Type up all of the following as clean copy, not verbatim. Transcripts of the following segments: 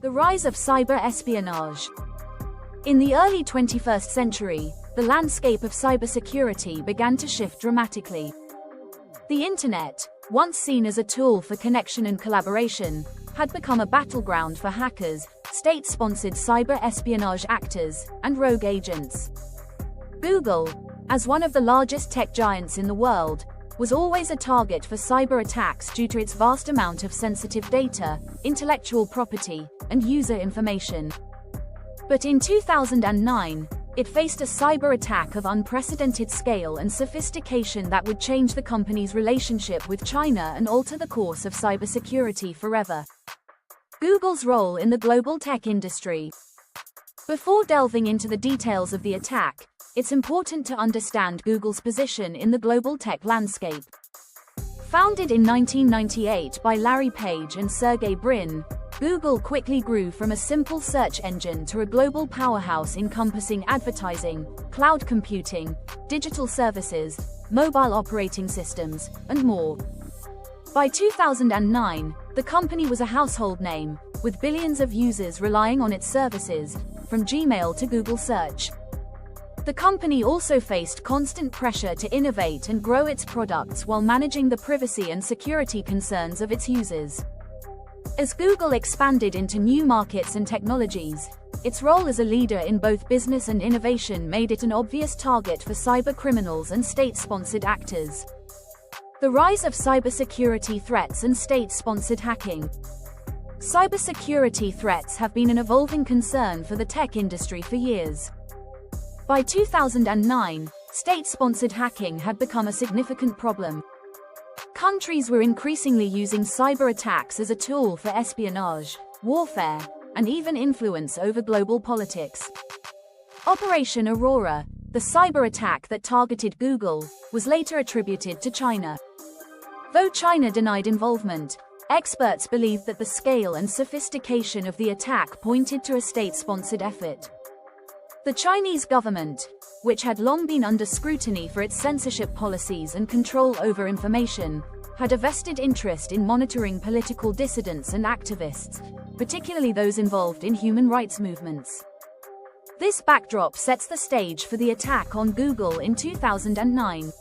The rise of cyber espionage. In the early 21st century, the landscape of cybersecurity began to shift dramatically. The Internet, once seen as a tool for connection and collaboration, had become a battleground for hackers, state-sponsored cyber espionage actors, and rogue agents. Google, as one of the largest tech giants in the world, was always a target for cyber attacks due to its vast amount of sensitive data, intellectual property, and user information. But in 2009, it faced a cyber attack of unprecedented scale and sophistication that would change the company's relationship with China and alter the course of cybersecurity forever. Google's role in the global tech industry. Before delving into the details of the attack, it's important to understand Google's position in the global tech landscape. Founded in 1998 by Larry Page and Sergey Brin, Google quickly grew from a simple search engine to a global powerhouse encompassing advertising, cloud computing, digital services, mobile operating systems, and more. By 2009, the company was a household name, with billions of users relying on its services, from Gmail to Google Search. The company also faced constant pressure to innovate and grow its products while managing the privacy and security concerns of its users. As Google expanded into new markets and technologies, its role as a leader in both business and innovation made it an obvious target for cyber criminals and state-sponsored actors. The rise of cybersecurity threats and state-sponsored hacking. Cybersecurity threats have been an evolving concern for the tech industry for years. By 2009, state-sponsored hacking had become a significant problem. Countries were increasingly using cyber attacks as a tool for espionage, warfare, and even influence over global politics. Operation Aurora, the cyber attack that targeted Google, was later attributed to China. Though China denied involvement, experts believed that the scale and sophistication of the attack pointed to a state-sponsored effort. The Chinese government, which had long been under scrutiny for its censorship policies and control over information, had a vested interest in monitoring political dissidents and activists, particularly those involved in human rights movements. This backdrop sets the stage for the attack on Google in 2009.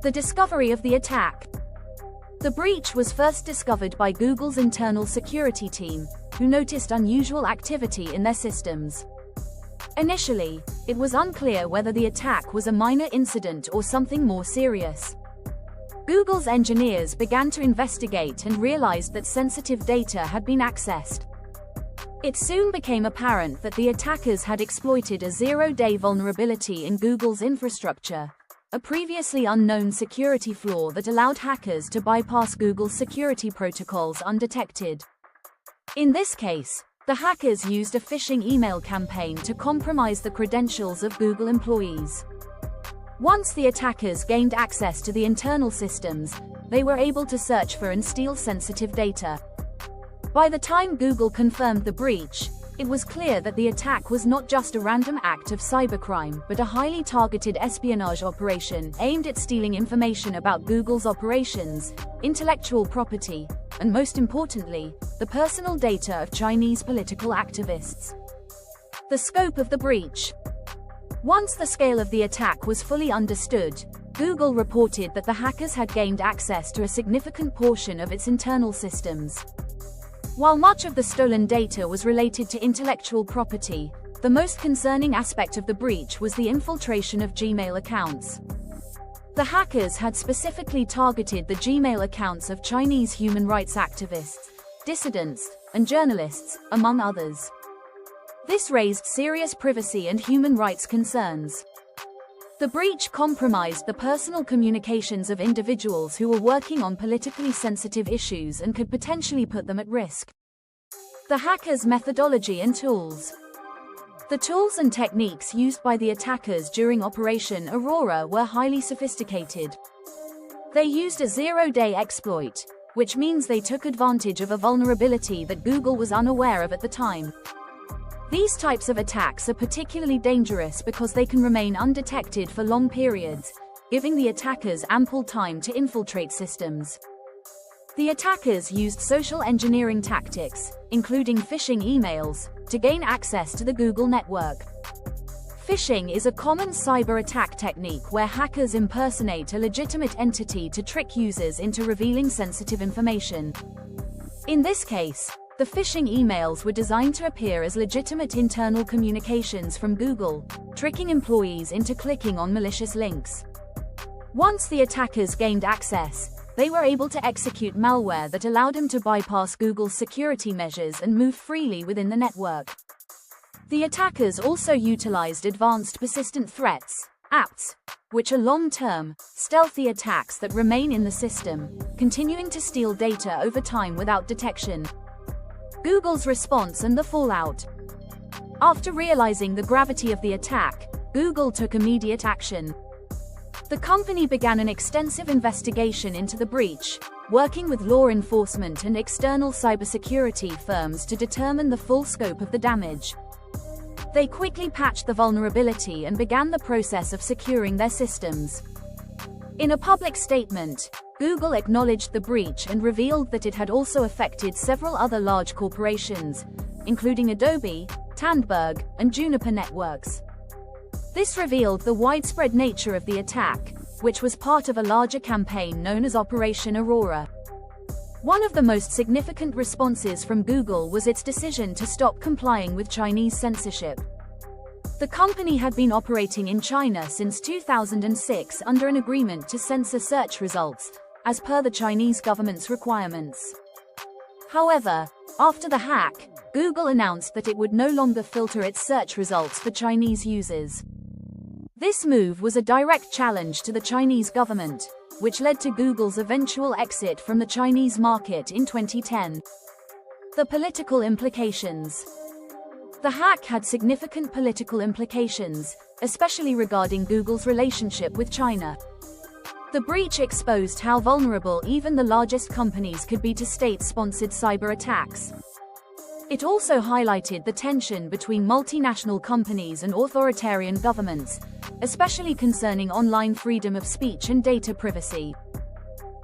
The discovery of the attack. The breach was first discovered by Google's internal security team, who noticed unusual activity in their systems. Initially, it was unclear whether the attack was a minor incident or something more serious. Google's engineers began to investigate and realized that sensitive data had been accessed. It soon became apparent that the attackers had exploited a zero-day vulnerability in Google's infrastructure, a previously unknown security flaw that allowed hackers to bypass Google's security protocols undetected. In this case, the hackers used a phishing email campaign to compromise the credentials of Google employees. Once the attackers gained access to the internal systems, they were able to search for and steal sensitive data. By the time Google confirmed the breach, it was clear that the attack was not just a random act of cybercrime, but a highly targeted espionage operation aimed at stealing information about Google's operations, intellectual property, and most importantly, the personal data of Chinese political activists. The scope of the breach. Once the scale of the attack was fully understood, Google reported that the hackers had gained access to a significant portion of its internal systems. While much of the stolen data was related to intellectual property, the most concerning aspect of the breach was the infiltration of Gmail accounts. The hackers had specifically targeted the Gmail accounts of Chinese human rights activists, dissidents, and journalists, among others. This raised serious privacy and human rights concerns. The breach compromised the personal communications of individuals who were working on politically sensitive issues and could potentially put them at risk. The hackers' methodology and tools. The tools and techniques used by the attackers during Operation Aurora were highly sophisticated. They used a zero-day exploit, which means they took advantage of a vulnerability that Google was unaware of at the time. These types of attacks are particularly dangerous because they can remain undetected for long periods, giving the attackers ample time to infiltrate systems. The attackers used social engineering tactics, including phishing emails, to gain access to the Google network. Phishing is a common cyber attack technique where hackers impersonate a legitimate entity to trick users into revealing sensitive information. In this case, the phishing emails were designed to appear as legitimate internal communications from Google, tricking employees into clicking on malicious links. Once the attackers gained access, they were able to execute malware that allowed them to bypass Google's security measures and move freely within the network. The attackers also utilized advanced persistent threats, APTs, which are long-term, stealthy attacks that remain in the system, continuing to steal data over time without detection. Google's response and the fallout. After realizing the gravity of the attack, Google took immediate action. The company began an extensive investigation into the breach, working with law enforcement and external cybersecurity firms to determine the full scope of the damage. They quickly patched the vulnerability and began the process of securing their systems. In a public statement, Google acknowledged the breach and revealed that it had also affected several other large corporations, including Adobe, Tandberg, and Juniper Networks. This revealed the widespread nature of the attack, which was part of a larger campaign known as Operation Aurora. One of the most significant responses from Google was its decision to stop complying with Chinese censorship. The company had been operating in China since 2006 under an agreement to censor search results, as per the Chinese government's requirements. However, after the hack, Google announced that it would no longer filter its search results for Chinese users. This move was a direct challenge to the Chinese government, which led to Google's eventual exit from the Chinese market in 2010. The political implications. The hack had significant political implications, especially regarding Google's relationship with China. The breach exposed how vulnerable even the largest companies could be to state-sponsored cyber attacks. It also highlighted the tension between multinational companies and authoritarian governments, especially concerning online freedom of speech and data privacy.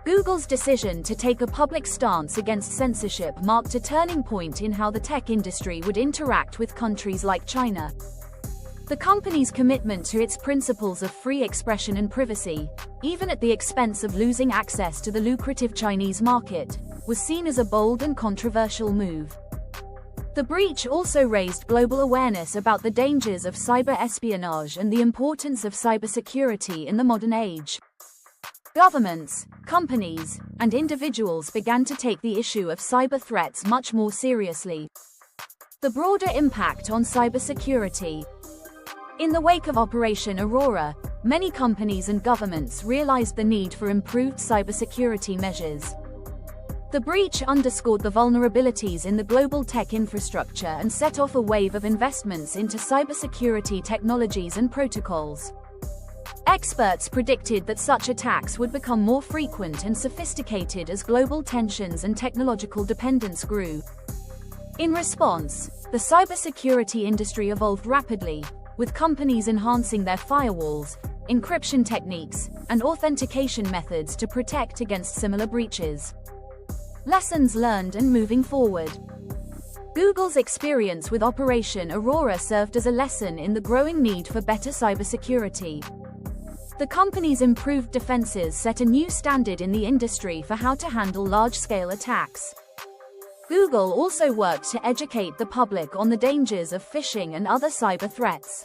Google's decision to take a public stance against censorship marked a turning point in how the tech industry would interact with countries like China. The company's commitment to its principles of free expression and privacy, even at the expense of losing access to the lucrative Chinese market, was seen as a bold and controversial move. The breach also raised global awareness about the dangers of cyber espionage and the importance of cybersecurity in the modern age. Governments, companies, and individuals began to take the issue of cyber threats much more seriously. The broader impact on cybersecurity. In the wake of Operation Aurora, many companies and governments realized the need for improved cybersecurity measures. The breach underscored the vulnerabilities in the global tech infrastructure and set off a wave of investments into cybersecurity technologies and protocols. Experts predicted that such attacks would become more frequent and sophisticated as global tensions and technological dependence grew. In response, the cybersecurity industry evolved rapidly, with companies enhancing their firewalls, encryption techniques, and authentication methods to protect against similar breaches. Lessons learned and moving forward. Google's experience with Operation Aurora served as a lesson in the growing need for better cybersecurity. The company's improved defenses set a new standard in the industry for how to handle large-scale attacks. Google also worked to educate the public on the dangers of phishing and other cyber threats.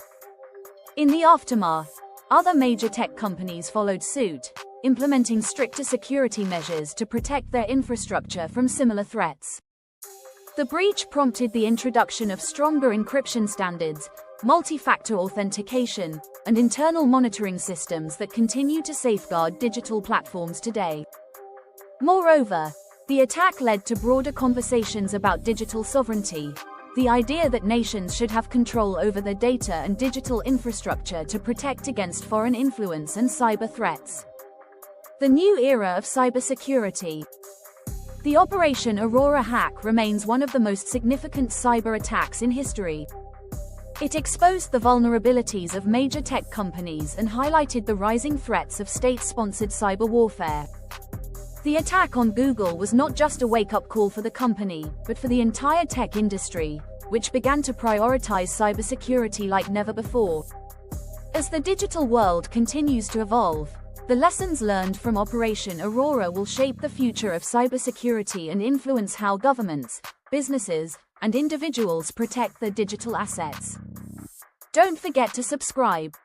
In the aftermath, other major tech companies followed suit, implementing stricter security measures to protect their infrastructure from similar threats. The breach prompted the introduction of stronger encryption standards, multi-factor authentication, and internal monitoring systems that continue to safeguard digital platforms today. Moreover, the attack led to broader conversations about digital sovereignty, the idea that nations should have control over their data and digital infrastructure to protect against foreign influence and cyber threats. The new era of cybersecurity. The Operation Aurora hack remains one of the most significant cyber attacks in history. It exposed the vulnerabilities of major tech companies and highlighted the rising threats of state-sponsored cyber warfare. The attack on Google was not just a wake-up call for the company, but for the entire tech industry, which began to prioritize cybersecurity like never before. As the digital world continues to evolve, the lessons learned from Operation Aurora will shape the future of cybersecurity and influence how governments, businesses, and individuals protect their digital assets. Don't forget to subscribe.